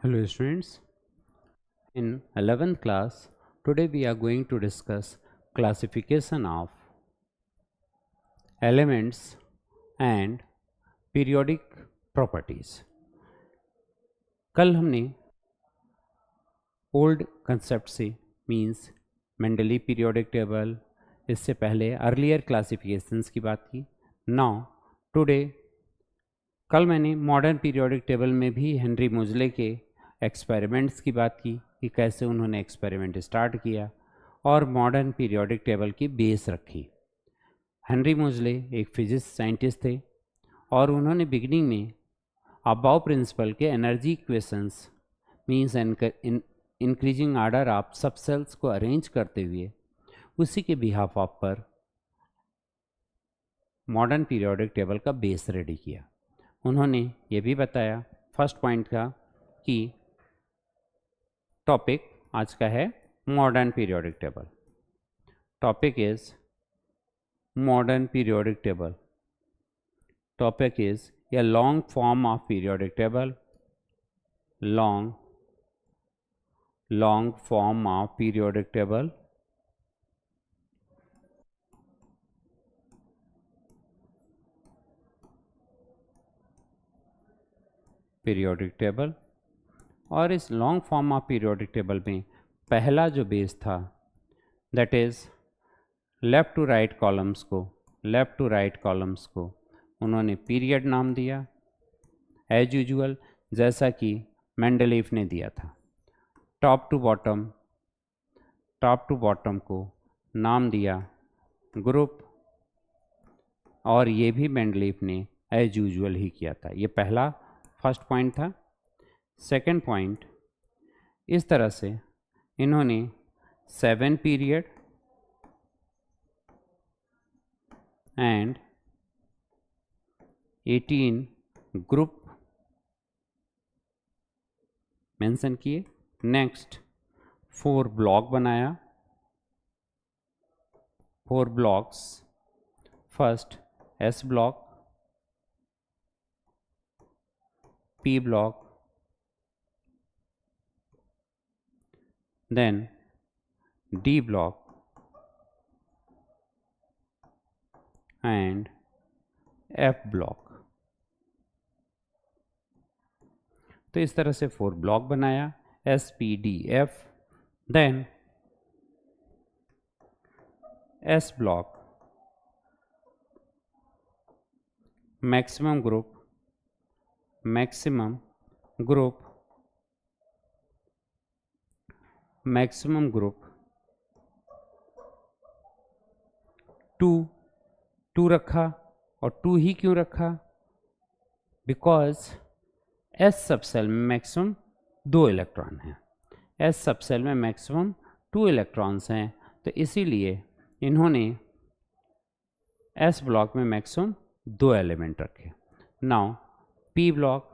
Hello students, in 11th class, today we are going to discuss classification of elements and periodic properties. कल हमने old concept से means Mendeley periodic table, इससे पहले earlier classifications की बात की. Now today कल मैंने मॉडर्न पीरियोडिक टेबल में भी हेनरी मोजले के एक्सपेरिमेंट्स की बात की कि कैसे उन्होंने एक्सपेरिमेंट स्टार्ट किया और मॉडर्न पीरियोडिक टेबल की बेस रखी. हेनरी मोजले एक फिजिक्स साइंटिस्ट थे और उन्होंने बिगिनिंग में अबाव प्रिंसिपल के energy equations means increasing order of सब सेल्स को अरेंज करते हुए उसी के बिहाफ ऑफ पर मॉडर्न पीरियोडिक टेबल का बेस रेडी किया. उन्होंने ये भी बताया फर्स्ट पॉइंट का कि टॉपिक आज का है modern periodic table. Topic is modern periodic table. Topic is a long form of periodic table. long form of periodic table. Periodic table. और इस long form of periodic table में पहला जो बेस था that is left to right columns को उन्होंने period नाम दिया एज यूजुअल, जैसा कि मेंडलीफ ने दिया था. टॉप टू बॉटम को नाम दिया ग्रुप, और ये भी मेंडलीफ ने एज यूजुअल ही किया था. ये पहला फर्स्ट पॉइंट था. सेकंड पॉइंट, इस तरह से इन्होंने 7 पीरियड एंड 18 ग्रुप मेंशन किए. नेक्स्ट 4 ब्लॉक बनाया. 4 blocks. First S block, P block, then D block and F block. तो इस तरह से 4 ब्लॉक बनाया S P D F. Then S block maximum group 2 रखा. और 2 ही क्यों रखा? बिकॉज एस सब सेल में मैक्सिमम 2 इलेक्ट्रॉन हैं. एस सब सेल में मैक्सिमम 2 इलेक्ट्रॉन्स हैं, तो इसीलिए इन्होंने एस ब्लॉक में मैक्सिमम 2 एलिमेंट रखे. Now P block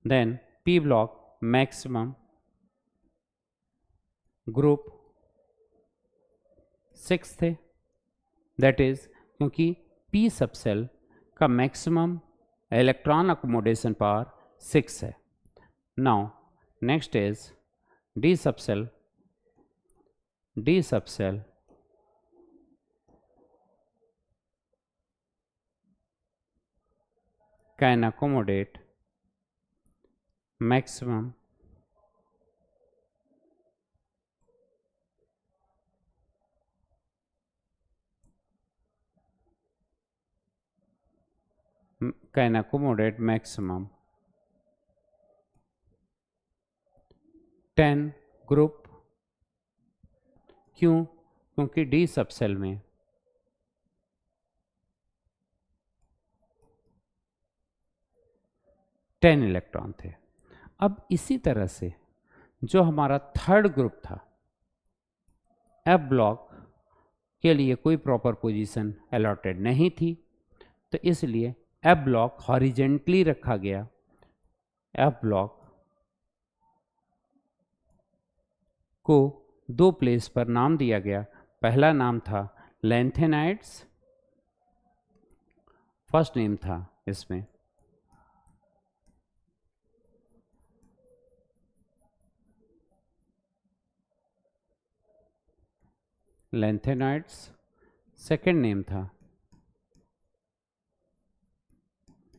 then P block maximum group 6 थे. दैट इज क्योंकि पी सब सेल का मैक्सिमम इलेक्ट्रॉन अकोमोडेशन पावर 6 है. Now next is D sub shell can accommodate maximum maximum 10 group. क्यों? क्योंकि D sub shell में 10 electron थे. अब इसी तरह से जो हमारा थर्ड ग्रुप था एफ ब्लॉक के लिए कोई प्रॉपर पोजीशन अलॉटेड नहीं थी, तो इसलिए एफ ब्लॉक हॉरिजेंटली रखा गया. एफ ब्लॉक को 2 प्लेस पर नाम दिया गया. पहला नाम था लैंथेनाइड्स फर्स्ट नेम था इसमें लैंथेनाइड्स, सेकेंड नेम था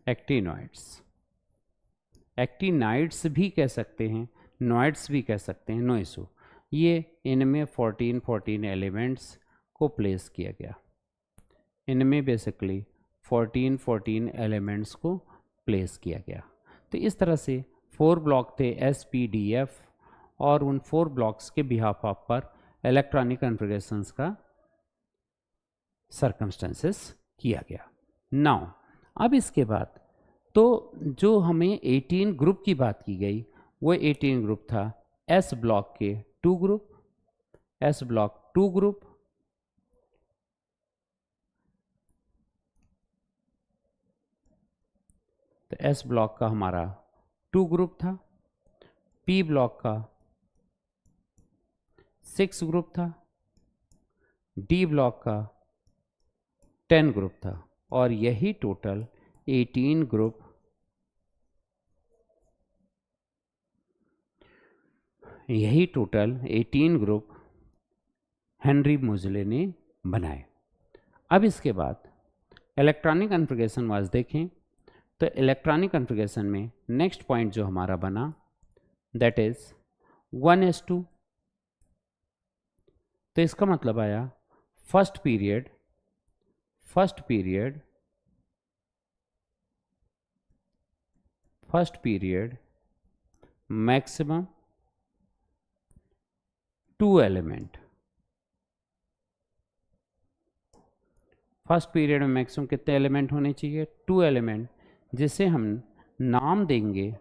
एक्टिनॉइड्स। एक्टिनाइड्स भी कह सकते हैं, नॉइड्स भी कह सकते हैं, नो इशू। ये इनमें 14 एलिमेंट्स को प्लेस किया गया, इनमें बेसिकली 14 एलिमेंट्स को प्लेस किया गया। तो इस तरह से 4 ब्लॉक थे SPDF, और उन 4 ब्लॉक्स के बिहाफ ऑफ पर इलेक्ट्रॉनिक कॉन्फ़िगरेशंस का सर्कमस्टेंसेस किया गया। नाउ अब इसके बाद तो जो हमें 18 ग्रुप की बात की गई, वो 18 ग्रुप था S ब्लॉक के 2 ग्रुप, S ब्लॉक 2 ग्रुप, तो S ब्लॉक का हमारा 2 ग्रुप था, P ब्लॉक का 6 ग्रुप था, D ब्लॉक का 10 ग्रुप था, और यही टोटल 18 ग्रुप हेनरी मोज़ले ने बनाए। अब इसके बाद इलेक्ट्रॉनिक कॉन्फ़िगरेशन वाइज देखें तो इलेक्ट्रॉनिक कॉन्फ़िगरेशन में नेक्स्ट पॉइंट जो हमारा बना दैट इज 1s2। तो इसका मतलब आया first period maximum 2 element. First period में मैक्सिमम कितने एलिमेंट होने चाहिए? 2 एलिमेंट, जिसे हम नाम देंगे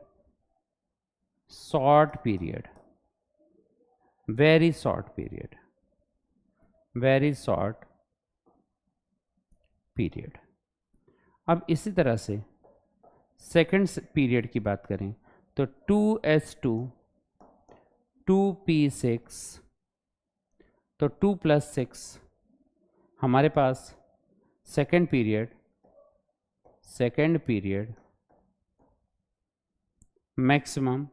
short period, very short period. अब इसी तरह से सेकेंड पीरियड की बात करें तो 2s2 2p6, तो 2 + 6 हमारे पास सेकेंड पीरियड मैक्सिमम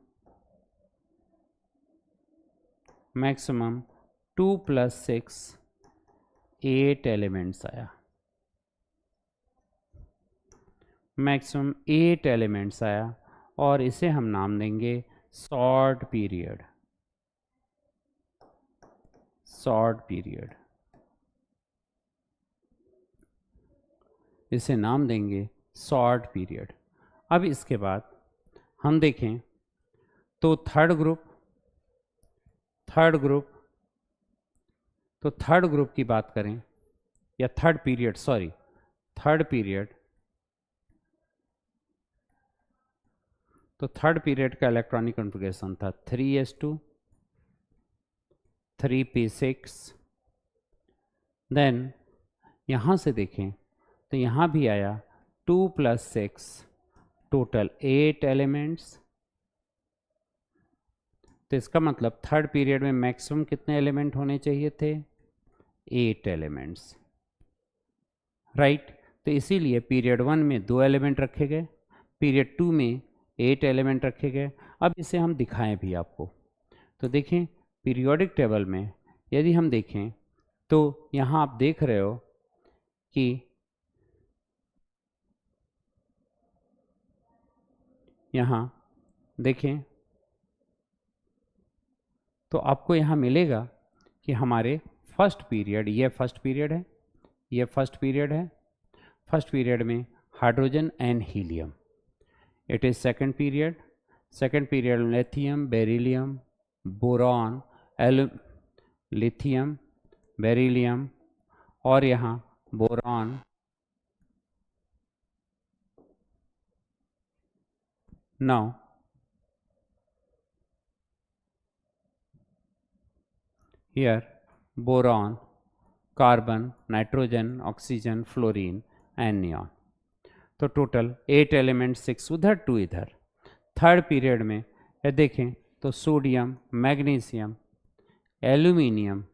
2 + 6 8 एलिमेंट्स आया, मैक्सिमम 8 एलिमेंट्स आया, और इसे हम नाम देंगे शॉर्ट पीरियड। इसे नाम देंगे शॉर्ट पीरियड। अब इसके बाद हम देखें तो थर्ड ग्रुप की बात करें, या थर्ड पीरियड तो थर्ड पीरियड का इलेक्ट्रॉनिक कॉन्फ़िगरेशन था 3s2 3p6। देन यहाँ से देखें तो यहाँ भी आया 2 + 6 टोटल 8 एलिमेंट्स। तो इसका मतलब थर्ड पीरियड में मैक्सिमम कितने एलिमेंट होने चाहिए थे? 8 एलिमेंट्स, राइट। तो इसीलिए पीरियड 1 में 2 एलिमेंट रखे गए, पीरियड 2 में 8 एलिमेंट रखे गए। अब इसे हम दिखाएं भी आपको, तो देखें पीरियोडिक टेबल में यदि हम देखें तो यहाँ आप देख रहे हो कि यहाँ देखें तो आपको यहाँ मिलेगा कि हमारे फर्स्ट पीरियड, ये फर्स्ट पीरियड में hydrogen and helium. It is second period lithium, beryllium, boron, lithium, beryllium, और यहाँ boron, now here boron, carbon, nitrogen, oxygen, fluorine and neon। तो टोटल 8 एलिमेंट, 6 उधर 2 इधर। थर्ड पीरियड में ये देखें तो sodium, magnesium, aluminium,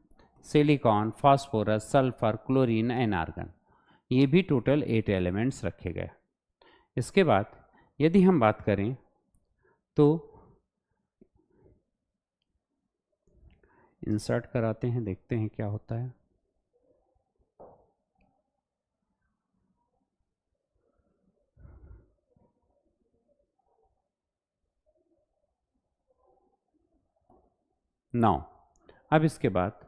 silicon, phosphorus, sulphur, chlorine and argon. ये भी टोटल 8 एलिमेंट्स रखे गए। इसके बाद यदि हम बात करें तो इंसर्ट कराते हैं, देखते हैं क्या होता है। नाउ अब इसके बाद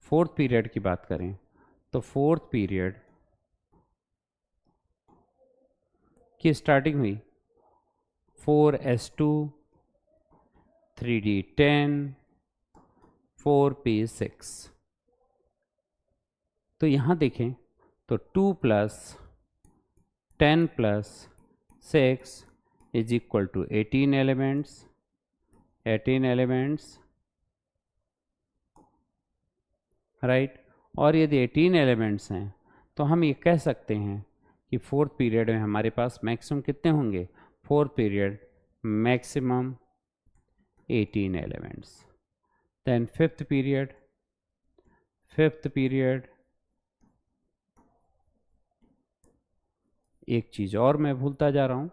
फोर्थ पीरियड की बात करें तो फोर्थ पीरियड की स्टार्टिंग हुई 4s2 3d10 4p6। तो यहाँ देखें तो 2 + 10 + 6 is equal to 18 elements. 18 elements right. और यदि 18 एलिमेंट्स हैं तो हम ये कह सकते हैं कि फोर्थ पीरियड में हमारे पास मैक्सिमम कितने होंगे? Fourth period maximum 18 elements. Then fifth period एक चीज़ और मैं भूलता जा रहा हूँ,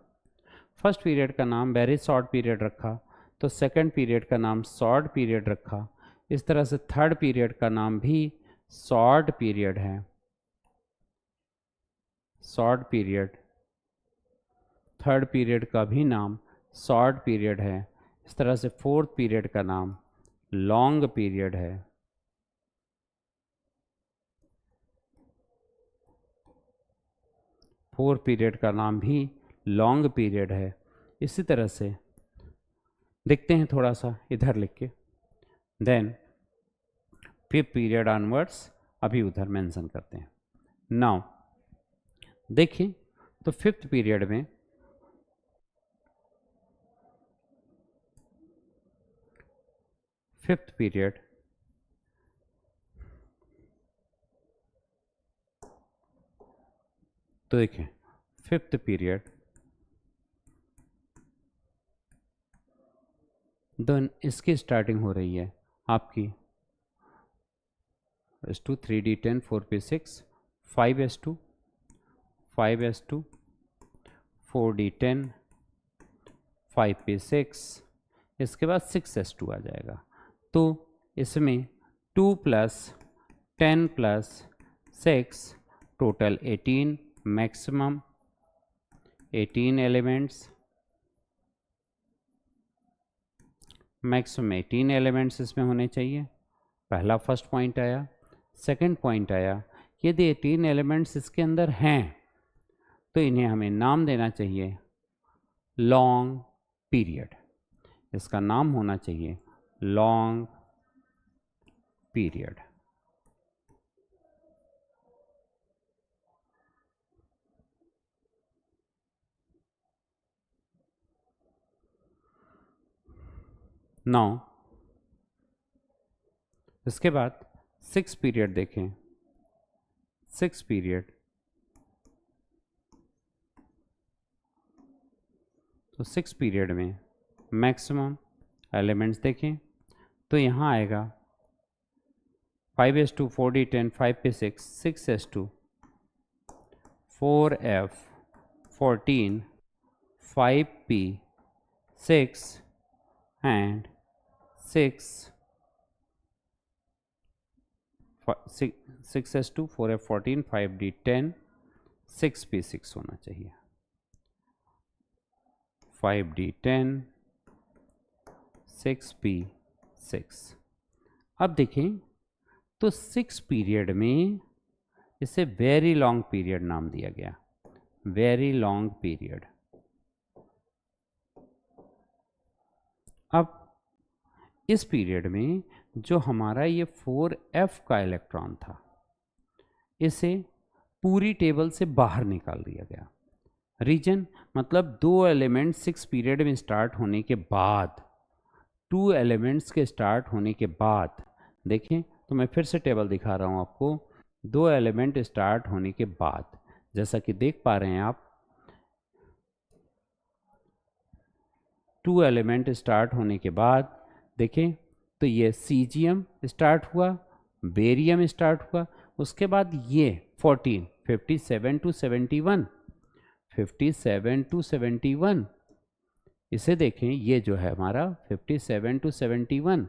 फर्स्ट पीरियड का नाम वेरी शॉर्ट पीरियड रखा तो सेकंड पीरियड का नाम शॉर्ट पीरियड रखा। इस तरह से थर्ड पीरियड का नाम भी शॉर्ट पीरियड है, शॉर्ट पीरियड। थर्ड पीरियड का भी नाम शॉर्ट पीरियड है। इस तरह से फोर्थ पीरियड का नाम लॉन्ग पीरियड है। फोर्थ पीरियड का नाम भी लॉन्ग पीरियड है। इसी तरह से देखते हैं थोड़ा सा इधर लिख के, देन फिफ्थ पीरियड ऑनवर्ड्स अभी उधर मेंशन करते हैं। नाउ देखिए तो फिफ्थ पीरियड में तो देखिए फिफ्थ पीरियड देन इसकी स्टार्टिंग हो रही है आपकी s2 3d10 4p6 5s2 4d10 5p6, इसके बाद 6s2 आ जाएगा। तो इसमें 2 + 10 + 6 total 18, maximum 18 elements, maximum 18 elements इसमें होने चाहिए। पहला फर्स्ट पॉइंट आया। सेकंड पॉइंट आया यदि 18 एलिमेंट्स इसके अंदर हैं तो इन्हें हमें नाम देना चाहिए लॉन्ग पीरियड। इसका नाम होना चाहिए लॉन्ग पीरियड। नाउ इसके बाद 6 पीरियड देखें। 6 पीरियड तो 6 पीरियड में मैक्सिमम एलिमेंट्स देखें तो यहाँ आएगा 5s2 4d10 5p6 6s2 4f 14 5p6 and 6s2 4f 14 5d10 6p6 होना चाहिए। 5d10 6p6। अब देखें तो 6 पीरियड में इसे वेरी लॉन्ग पीरियड नाम दिया गया, वेरी लॉन्ग पीरियड। अब इस पीरियड में जो हमारा ये 4f का इलेक्ट्रॉन था इसे पूरी टेबल से बाहर निकाल दिया गया। रीजन मतलब 2 एलिमेंट्स 6 पीरियड में स्टार्ट होने के बाद, 2 एलिमेंट्स के स्टार्ट होने के बाद देखें तो मैं फिर से टेबल दिखा रहा हूँ आपको। 2 एलिमेंट स्टार्ट होने के बाद जैसा कि देख पा रहे हैं आप, 2 एलिमेंट स्टार्ट होने के बाद देखें तो ये सीजियम स्टार्ट हुआ, बेरियम स्टार्ट हुआ, उसके बाद ये 14 57 टू 71, 57 टू 71, इसे देखें, ये जो है हमारा 57 टू 71,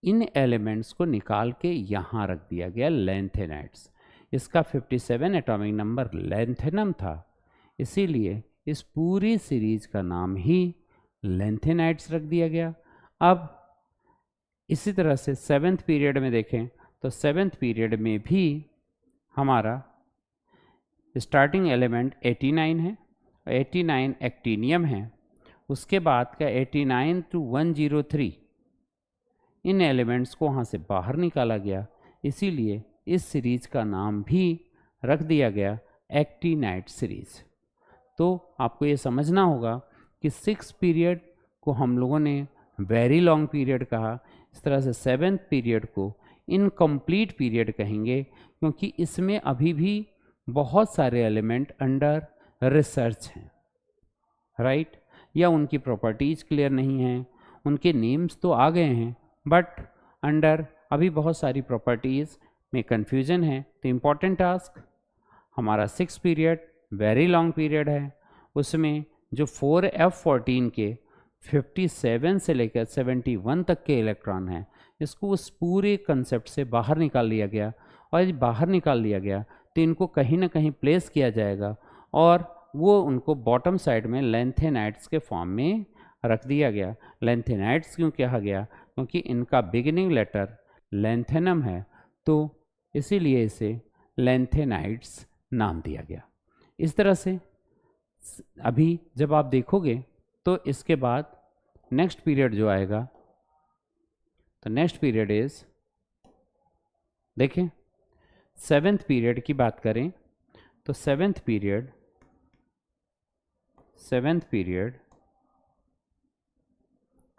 इन एलिमेंट्स को निकाल के यहाँ रख दिया गया लैंथेनाइड्स। इसका 57 एटॉमिक नंबर लैंथेनम था, इसीलिए इस पूरी सीरीज का नाम ही लैंथेनाइड्स रख दिया गया। अब इसी तरह से 7th पीरियड में देखें तो 7th पीरियड में भी हमारा स्टार्टिंग एलिमेंट 89 है, 89 एक्टिनियम है। उसके बाद का 89 टू 103, इन एलिमेंट्स को वहाँ से बाहर निकाला गया, इसीलिए इस सीरीज का नाम भी रख दिया गया एक्टिनाइड सीरीज। तो आपको ये समझना होगा कि 6th पीरियड को हम लोगों ने वेरी लॉन्ग पीरियड कहा, इस तरह से 7th पीरियड को इनकम्प्लीट पीरियड कहेंगे, क्योंकि इसमें अभी भी बहुत सारे एलिमेंट अंडर रिसर्च हैं, राइट, या उनकी प्रॉपर्टीज़ क्लियर नहीं हैं, उनके नेम्स तो आ गए हैं बट अंडर अभी बहुत सारी प्रॉपर्टीज़ में कन्फ्यूजन है। तो इम्पॉर्टेंट टास्क हमारा 6th period very long period है, उसमें जो 4f14 के 57 से लेकर 71 तक के इलेक्ट्रॉन हैं, इसको उस पूरे कंसेप्ट से बाहर निकाल लिया गया, और यदि बाहर निकाल लिया गया तो इनको कहीं ना कहीं प्लेस किया जाएगा, और वो उनको बॉटम साइड में लैंथेनाइड्स के फॉर्म में रख दिया गया। लैंथेनाइड्स क्यों कहा गया? क्योंकि इनका बिगिनिंग लेटर लैंथेनम है, तो इसीलिए इसे लैंथेनाइड्स नाम दिया गया। इस तरह से अभी जब आप देखोगे तो इसके बाद नेक्स्ट पीरियड जो आएगा, तो नेक्स्ट पीरियड इज, देखें 7th पीरियड की बात करें तो 7th पीरियड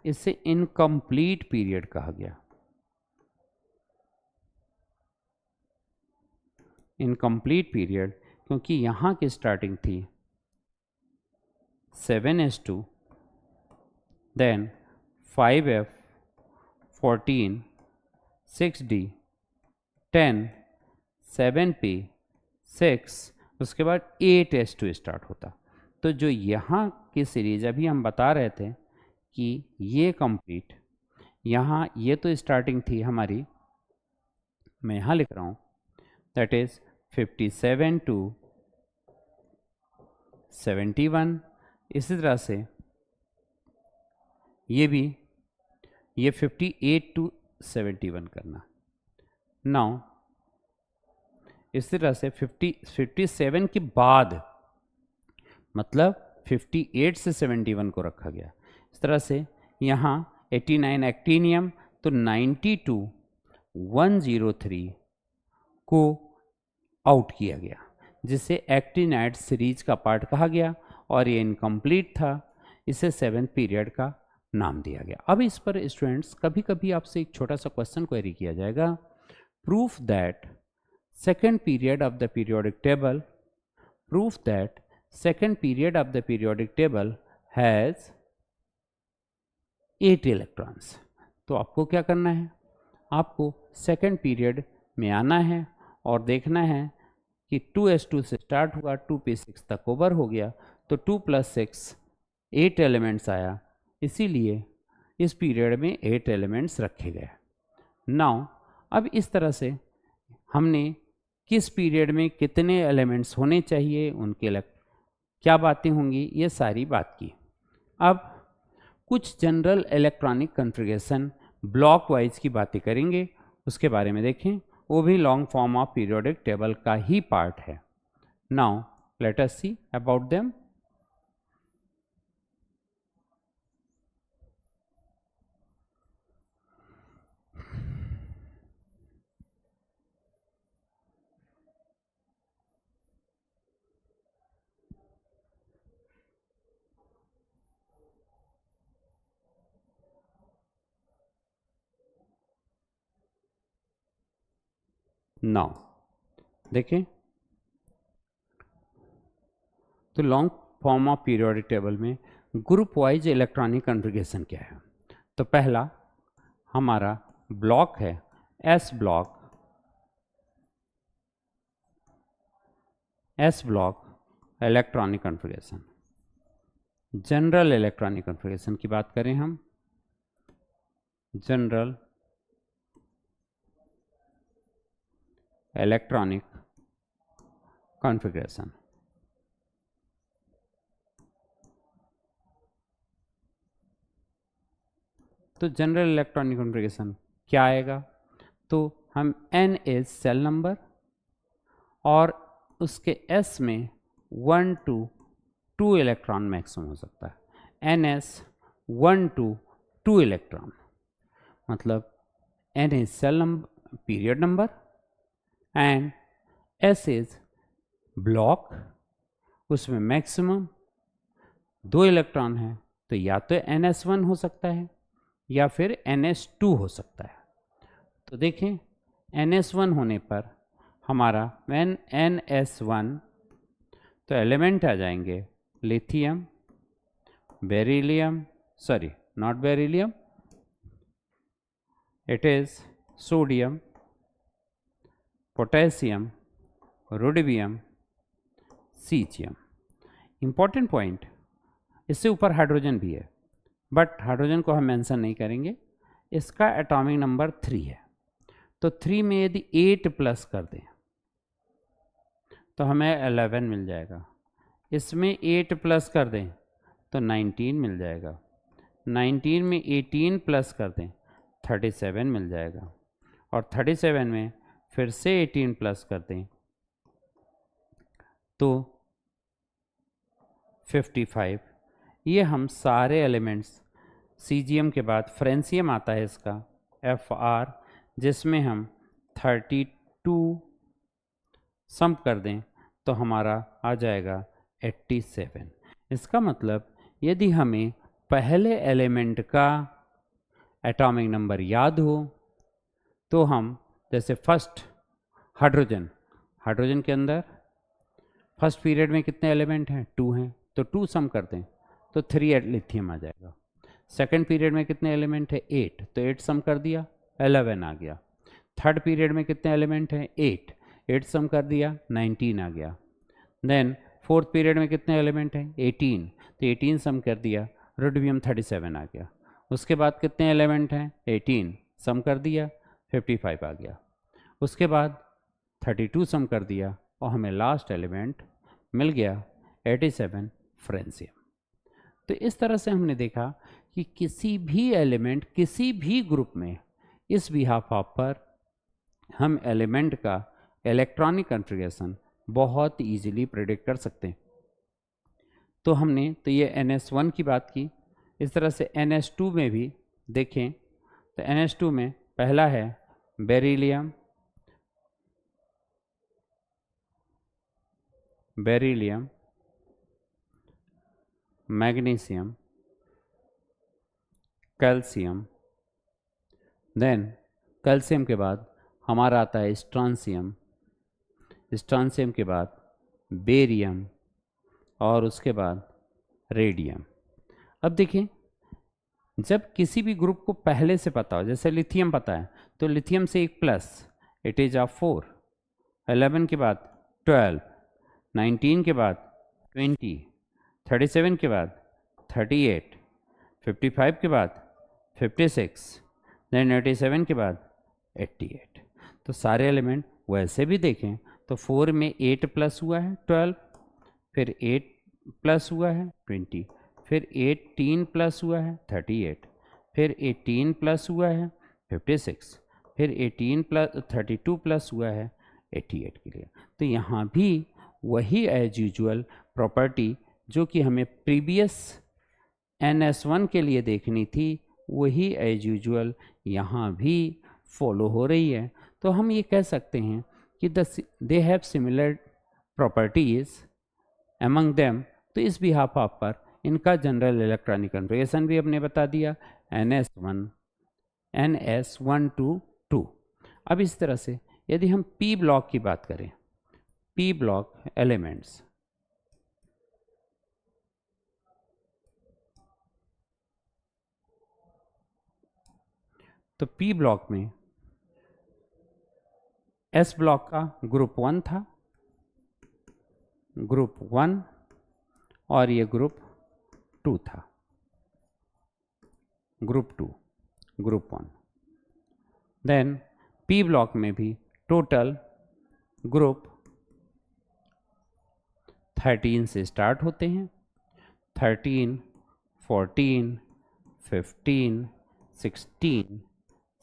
इसे इनकम्प्लीट पीरियड कहा गया। इनकम्प्लीट पीरियड क्योंकि यहाँ की स्टार्टिंग थी 7s2, then 5f 14 6d 10 7p 6, उसके बाद 8s2 स्टार्ट होता। तो जो यहाँ की सीरीज अभी हम बता रहे थे कि ये कंप्लीट, यहाँ ये तो स्टार्टिंग थी हमारी, मैं यहाँ लिख रहा हूँ, दैट इज 57 टू 71। इसी तरह से ये भी, ये 58 टू 71 करना। नाउ इसी तरह से 57 के बाद, मतलब 58 से 71 को रखा गया। इस तरह से यहाँ 89 एक्टिनियम, तो 92 103 को आउट किया गया, जिसे एक्टिनाइड सीरीज का पार्ट कहा गया, और ये इनकम्प्लीट था, इसे 7th पीरियड का नाम दिया गया। अब इस पर स्टूडेंट्स कभी कभी आपसे एक छोटा सा क्वेश्चन क्वेरी किया जाएगा, proof that second period of the periodic table, proof that second period of the periodic table has 8 electrons. तो आपको क्या करना है, आपको सेकेंड पीरियड में आना है और देखना है कि 2s2 से स्टार्ट हुआ, 2p6 तक ओवर हो गया, तो 2 + 6 8 एलिमेंट्स आया, इसीलिए इस पीरियड में 8 एलिमेंट्स रखे गए। नाउ अब इस तरह से हमने किस पीरियड में कितने एलिमेंट्स होने चाहिए, उनके क्या बातें होंगी, ये सारी बात की। अब कुछ general electronic configuration block wise की बातें करेंगे, उसके बारे में देखें, वो भी long form of periodic table का ही पार्ट है। Now let us see about them. Now देखें, तो long form of periodic table में ग्रुप वाइज इलेक्ट्रॉनिक कॉन्फ़िगरेशन क्या है। तो पहला हमारा ब्लॉक है S block, S block electronic configuration. General electronic configuration की बात करें हम, जनरल इलेक्ट्रॉनिक कॉन्फ़िगरेशन। तो जनरल इलेक्ट्रॉनिक कॉन्फ़िगरेशन क्या आएगा? तो हम n इज सेल नंबर और उसके s में 1 to 2 इलेक्ट्रॉन मैक्सिमम हो सकता है। ns 1 to 2 इलेक्ट्रॉन, मतलब n is shell number period number and s is block, उसमें मैक्सिमम 2 इलेक्ट्रॉन है, तो या तो ns1 हो सकता है या फिर ns2 हो सकता है। तो देखें ns1 होने पर हमारा ns1 तो एलिमेंट आ जाएंगे lithium, beryllium, sorry not beryllium, it is sodium, potassium, rubidium, caesium. Important point, इससे ऊपर हाइड्रोजन भी है बट हाइड्रोजन को हम मेंशन नहीं करेंगे, इसका एटॉमिक नंबर 3 है। तो 3 में यदि 8 प्लस कर दें तो हमें 11 मिल जाएगा, इसमें 8 प्लस कर दें तो 19 मिल जाएगा, 19 में 18 प्लस कर दें 37 मिल जाएगा, और 37 में फिर से 18 प्लस कर दें तो 55। ये हम सारे एलिमेंट्स, सीजियम के बाद फ्रेंसियम आता है इसका Fr, जिसमें हम 32 सम कर दें तो हमारा आ जाएगा 87। इसका मतलब यदि हमें पहले एलिमेंट का एटॉमिक नंबर याद हो तो हम जैसे फर्स्ट हाइड्रोजन, हाइड्रोजन के अंदर फर्स्ट पीरियड में कितने एलिमेंट हैं? 2 हैं, तो 2 सम कर दें तो 3 लिथियम आ जाएगा। सेकंड पीरियड में कितने एलिमेंट है? 8, तो 8 सम कर दिया 11 आ गया। थर्ड पीरियड में कितने एलिमेंट हैं? 8 सम कर दिया 19 आ गया। देन फोर्थ पीरियड में कितने एलिमेंट हैं? 18, तो 18 सम कर दिया रुडियम 37 आ गया। उसके बाद कितने एलिमेंट हैं? 18 सम कर दिया 55 आ गया। उसके बाद 32 सम कर दिया और हमें लास्ट एलिमेंट मिल गया 87 फ्रेंसियम। तो इस तरह से हमने देखा कि किसी भी एलिमेंट किसी भी ग्रुप में इस बिहाफ ऑफ पर हम एलिमेंट का इलेक्ट्रॉनिक कॉन्फ़िगरेशन बहुत इजीली प्रेडिक्ट कर सकते हैं। तो हमने तो ये ns1 की बात की, इस तरह से ns2 में भी देखें तो ns2 में पहला है beryllium, beryllium, magnesium, calcium, then calcium के बाद हमारा आता है स्ट्रॉन्शियम, स्ट्रॉन्शियम के बाद बेरियम और उसके बाद रेडियम। अब देखिए जब किसी भी ग्रुप को पहले से पता हो, जैसे लिथियम पता है तो लिथियम से एक प्लस, इट इज ऑफ 4, 11 के बाद 12, 19 के बाद 20, 37 के बाद 38, 55 के बाद 56, देन 87 के बाद 88। तो सारे एलिमेंट वैसे भी देखें तो 4 में 8 प्लस हुआ है 12, फिर 8 प्लस हुआ है 20, फिर 18 प्लस हुआ है 38, फिर 18 प्लस हुआ है 56, फिर 18 प्लस 32 प्लस हुआ है 88 के लिए। तो यहाँ भी वही एज यूजुअल प्रॉपर्टी जो कि हमें प्रीवियस ns1 के लिए देखनी थी, वही एज यूजुअल यहाँ भी फॉलो हो रही है। तो हम ये कह सकते हैं कि they have similar properties among them. तो इस बिहाफ ऑफ पर इनका जनरल इलेक्ट्रॉनिक कॉन्फ़िगरेशन भी हमने बता दिया, ns1 to 2। अब इस तरह से यदि हम p ब्लॉक की बात करें, p ब्लॉक एलिमेंट्स, तो p ब्लॉक में s ब्लॉक का ग्रुप 1 था, ग्रुप 1 और ये ग्रुप 2 था, group 2, group 1। Then P block में भी टोटल ग्रुप 13 से स्टार्ट होते हैं, 13, 14, 15, 16,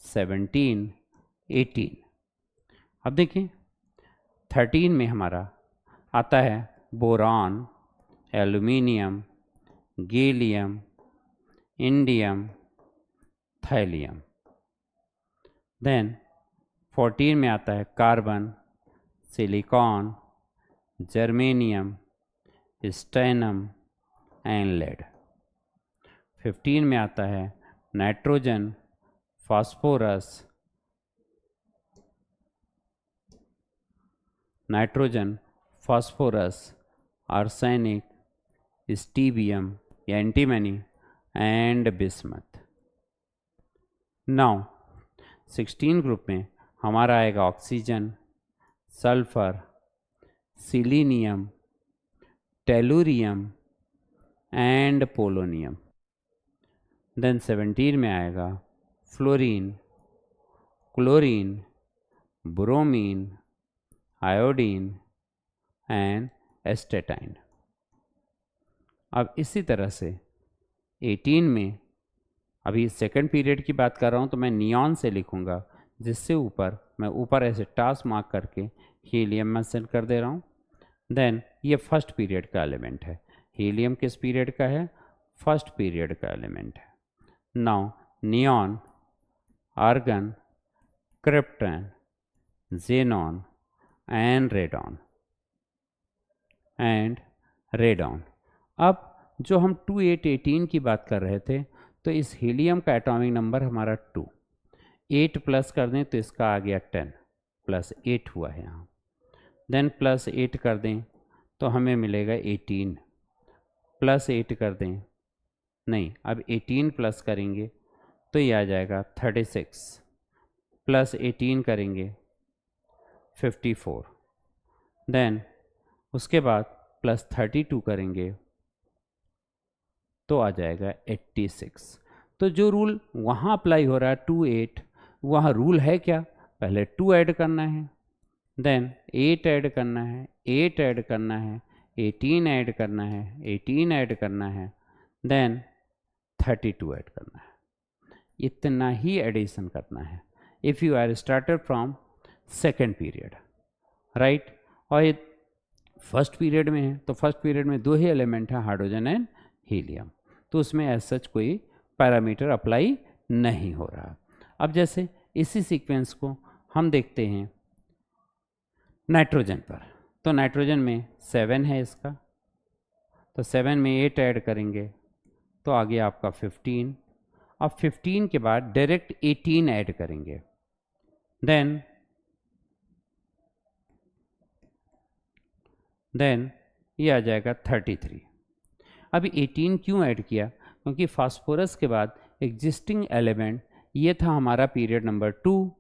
17, 18। अब देखिए 13 में हमारा आता है boron, aluminium, gallium, indium, thallium. Then 14 में आता है carbon, silicon, germanium, stannum and lead. 15 में आता है नाइट्रोजन, फास्फोरस, आर्सेनिक, स्टीबियम या antimony and bismuth. Now 16 group में हमारा आएगा oxygen, sulphur, selenium, tellurium and polonium. Then 17 में आएगा fluorine, chlorine, bromine, iodine and astatine. अब इसी तरह से 18 में, अभी सेकंड पीरियड की बात कर रहा हूँ तो मैं नियॉन से लिखूँगा, जिससे ऊपर मैं ऊपर ऐसे टास्क मार्क करके हीलियम मेंशन कर दे रहा हूँ। देन ये फर्स्ट पीरियड का एलिमेंट है। हीलियम किस पीरियड का है? फर्स्ट पीरियड का एलिमेंट है। Now neon, argon, krypton, xenon and radon. अब जो हम 2818 की बात कर रहे थे, तो इस हीलियम का एटॉमिक नंबर हमारा 2, 8 प्लस कर दें तो इसका आ गया 10, प्लस 8 हुआ है यहाँ। देन प्लस 8 कर दें तो हमें मिलेगा 18, प्लस 8 कर दें, नहीं, अब 18 प्लस करेंगे तो ये आ जाएगा 36, प्लस 18 करेंगे 54। देन उसके बाद प्लस 32 करेंगे तो आ जाएगा 86। तो जो रूल वहाँ अप्लाई हो रहा है 2 8, वहाँ रूल है क्या? पहले 2 ऐड करना है, देन 8 ऐड करना है, 8 ऐड करना है, 18 ऐड करना है, 18 ऐड करना है, देन 32 ऐड करना है। इतना ही एडिशन करना है if you are started from second period, right. और ये फर्स्ट पीरियड में है, तो फर्स्ट पीरियड में 2 ही एलिमेंट है, हाइड्रोजन एंड हीलियम, तो उसमें एज सच कोई पैरामीटर अप्लाई नहीं हो रहा। अब जैसे इसी सीक्वेंस को हम देखते हैं नाइट्रोजन पर, तो नाइट्रोजन में 7 है इसका, तो 7 में 8 ऐड करेंगे तो आ गया आपका 15। अब 15 के बाद डायरेक्ट 18 ऐड करेंगे, देन ये आ जाएगा 33। अभी 18 क्यों ऐड किया? क्योंकि फास्फोरस के बाद एग्जिस्टिंग एलिमेंट ये था हमारा पीरियड नंबर 2,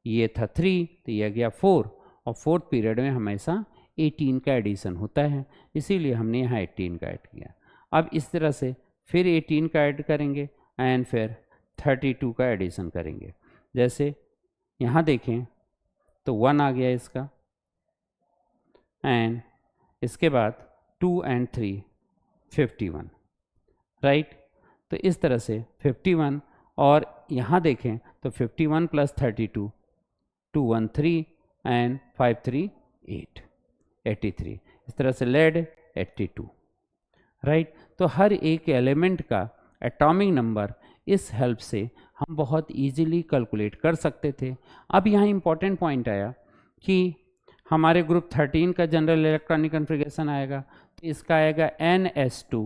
ये था 3, तो ये गया 4, और फोर्थ पीरियड में हमेशा 18 का एडिशन होता है, इसीलिए हमने यहाँ 18 का ऐड किया। अब इस तरह से फिर 18 का ऐड करेंगे एंड फिर 32 का एडिशन करेंगे। जैसे यहाँ देखें तो 1 आ गया इसका, एंड इसके बाद 2 and 3 51, राइट। तो इस तरह से 51, और यहाँ देखें तो 51 प्लस 32 213 एंड 53 8 83, इस तरह से लेड 82, राइट। तो हर एक एलिमेंट का एटॉमिक नंबर इस हेल्प से हम बहुत इजीली कैलकुलेट कर सकते थे। अब यहाँ इम्पॉर्टेंट पॉइंट आया कि हमारे ग्रुप 13 का जनरल इलेक्ट्रॉनिक कन्फिग्रेशन आएगा, तो इसका आएगा NS2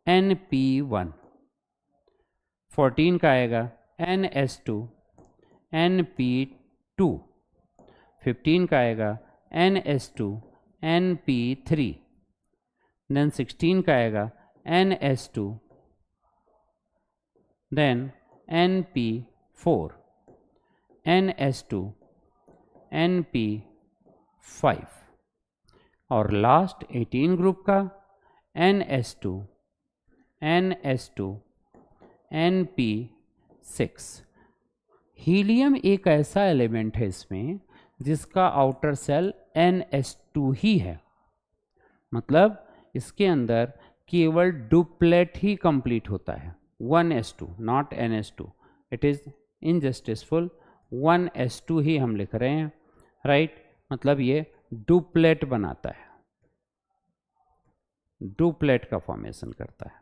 NP1, 14 का आएगा NS2 NP2, 15 का आएगा NS2 NP3, देन 16 का आएगा NS2 then NP4, NS2 NP5, और लास्ट 18 ग्रुप का NS2 NP6। हीलियम एक ऐसा एलिमेंट है इसमें जिसका आउटर सेल NS2 ही है, मतलब इसके अंदर केवल डुप्लेट ही कंप्लीट होता है, 1s2 not NS2, it is इनजस्टिसफुल, 1s2 ही हम लिख रहे हैं, राइट। मतलब ये डुप्लेट बनाता है, डुप्लेट का फॉर्मेशन करता है,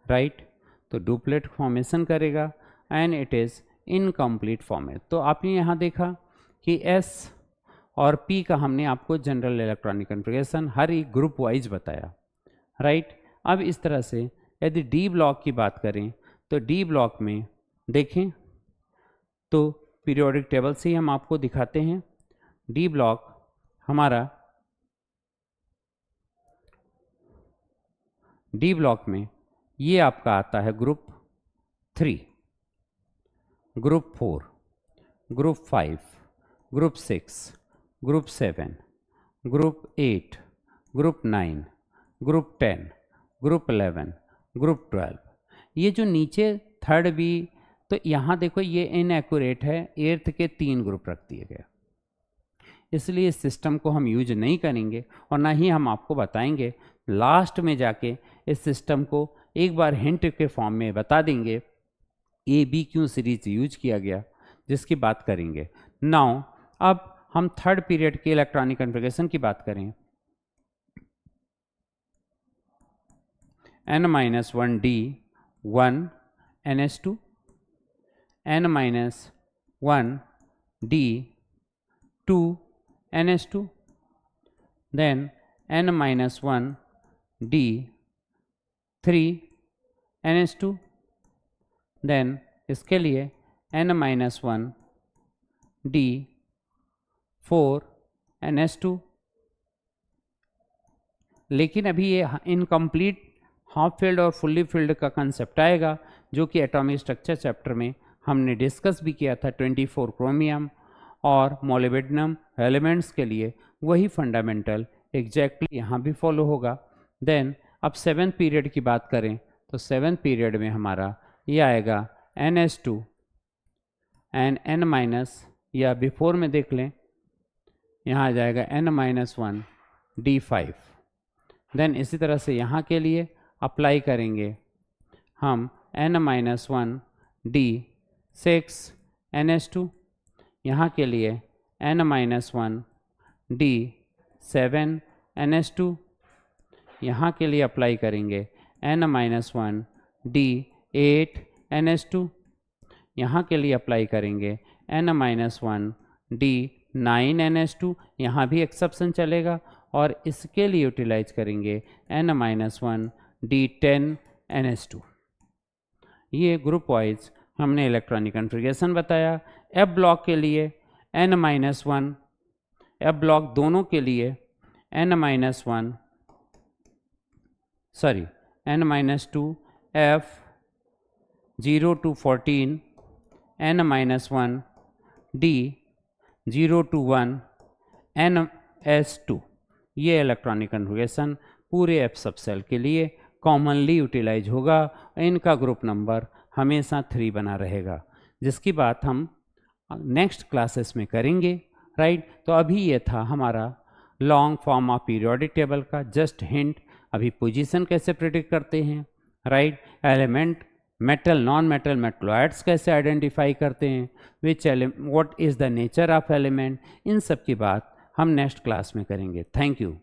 राइट। तो डुप्लेट फॉर्मेशन करेगा and it is incomplete format. तो आपने यहाँ देखा कि S और P का हमने आपको जनरल इलेक्ट्रॉनिक कॉन्फ़िगरेशन हर एक ग्रुप वाइज बताया, राइट। अब इस तरह से यदि D ब्लॉक की बात करें तो D ब्लॉक में देखें तो पीरियोडिक टेबल से ही हम आपको दिखाते हैं। D ब्लॉक हमारा, D ब्लॉक में ये आपका आता है group 3, group 4, group 5, group 6, group 7, group 8, group 9, group 10, group 11, group 12। ये जो नीचे थर्ड भी, तो यहाँ देखो ये इनएक्यूरेट है, 8th के 3 ग्रुप रख दिए गए, इसलिए इस सिस्टम को हम यूज नहीं करेंगे और ना ही हम आपको बताएंगे। लास्ट में जाके इस सिस्टम को एक बार हिंट के फॉर्म में बता देंगे, ए बी क्यों सीरीज यूज किया गया, जिसकी बात करेंगे। नाउ अब हम थर्ड पीरियड के इलेक्ट्रॉनिक कॉन्फ़िगरेशन की बात करें। n-1d 1 ns2, n-1d 2 ns2, then n-1d 3 ns2, then इसके लिए n-1d 4 ns2। लेकिन अभी ये इनकम्प्लीट हाफ फील्ड और फुल्ली फील्ड का कंसेप्ट आएगा, जो कि एटॉमिक स्ट्रक्चर चैप्टर में हमने डिस्कस भी किया था। 24 क्रोमियम और मोलिब्डेनम एलिमेंट्स के लिए वही फंडामेंटल एग्जैक्टली यहाँ भी फॉलो होगा। देन अब 7th पीरियड की बात करें तो 7th पीरियड में हमारा ये आएगा NS2 एंड n- या बिफोर में देख लें, यहाँ आ जाएगा n-1 D5। देन इसी तरह से यहाँ के लिए अप्लाई करेंगे हम n-1 D6 NS2, यहाँ के लिए n-1 D7 NS2, यहाँ के लिए अप्लाई करेंगे n-1 D8 NS2, यहाँ के लिए अप्लाई करेंगे n-1 D9 NS2, यहाँ भी एक्सेप्शन चलेगा, और इसके लिए यूटिलाइज करेंगे n-1 D10 NS2। ये ग्रुप वाइज हमने इलेक्ट्रॉनिक कॉन्फ़िगरेशन बताया। F ब्लॉक के लिए n-1, F ब्लॉक दोनों के लिए n-1 n-2 F 0 to 14 n-1 D 0 to 1 NS2। ये इलेक्ट्रॉनिक कॉन्फ़िगरेशन पूरे F सब सेल के लिए कॉमनली यूटिलाइज होगा। इनका ग्रुप नंबर हमेशा 3 बना रहेगा, जिसकी बात हम नेक्स्ट क्लासेस में करेंगे, राइट। तो अभी ये था हमारा long form of periodic table का जस्ट हिंट। अभी पोजीशन कैसे प्रिडिक्ट करते हैं, right, element metal non metal metalloids कैसे आइडेंटिफाई करते हैं, what is the nature of element, इन सब की बात हम नेक्स्ट क्लास में करेंगे। Thank you.